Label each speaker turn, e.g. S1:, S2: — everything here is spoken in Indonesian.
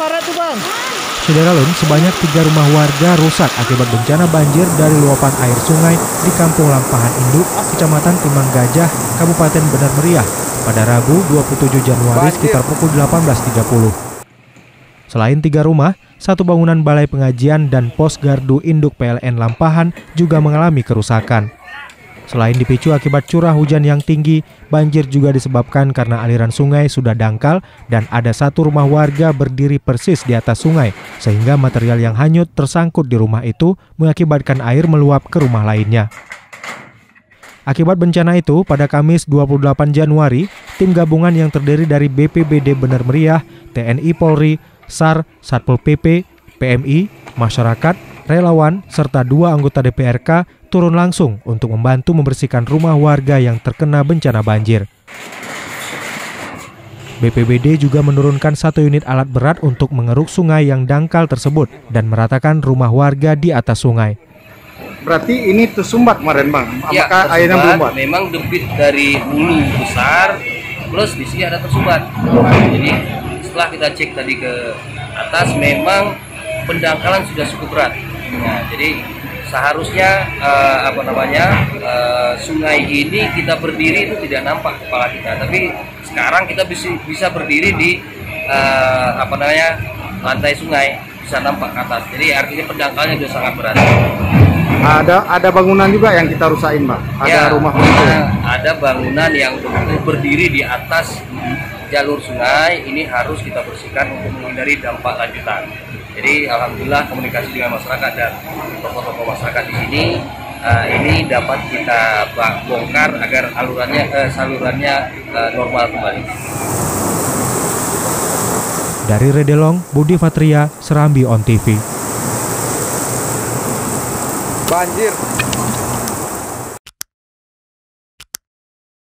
S1: karet tuh bang.
S2: Saudara, sebanyak 3 rumah warga rusak akibat bencana banjir dari luapan air sungai di Kampung Lampahan Induk, Kecamatan Timang Gajah, Kabupaten Bener Meriah pada Rabu 27 Januari sekitar pukul 18.30. Selain 3 rumah, 1 bangunan balai pengajian dan pos gardu induk PLN Lampahan juga mengalami kerusakan. Selain dipicu akibat curah hujan yang tinggi, banjir juga disebabkan karena aliran sungai sudah dangkal dan ada 1 rumah warga berdiri persis di atas sungai, sehingga material yang hanyut tersangkut di rumah itu mengakibatkan air meluap ke rumah lainnya. Akibat bencana itu, pada Kamis 28 Januari, tim gabungan yang terdiri dari BPBD Bener Meriah, TNI Polri, SAR, Satpol PP, PMI, masyarakat, relawan, serta 2 anggota DPRK turun langsung untuk membantu membersihkan rumah warga yang terkena bencana banjir. BPBD juga menurunkan 1 unit alat berat untuk mengeruk sungai yang dangkal tersebut dan meratakan rumah warga di atas sungai.
S1: Berarti ini tersumbat kemarin bang?
S3: Ya,
S1: apakah airnya belum?
S3: Memang debit dari hulu besar, plus di sini ada tersumbat. Jadi setelah kita cek tadi ke atas, memang pendangkalan sudah cukup berat. Nah, jadi seharusnya sungai ini kita berdiri itu tidak nampak kepala kita, tapi sekarang kita bisa berdiri di lantai sungai, bisa nampak ke atas. Jadi artinya pendangkalannya sudah sangat berat.
S1: Ada bangunan juga yang kita rusakin, Mbak. Ada rumah
S3: ada bangunan yang berdiri di atas jalur sungai, ini harus kita bersihkan untuk menghindari dampak lanjutan. Jadi alhamdulillah komunikasi dengan masyarakat dan tokoh-tokoh masyarakat di sini ini dapat kita bongkar agar salurannya normal kembali.
S2: Dari Redelong, Budi Fatria, Serambi On TV.
S1: banjir.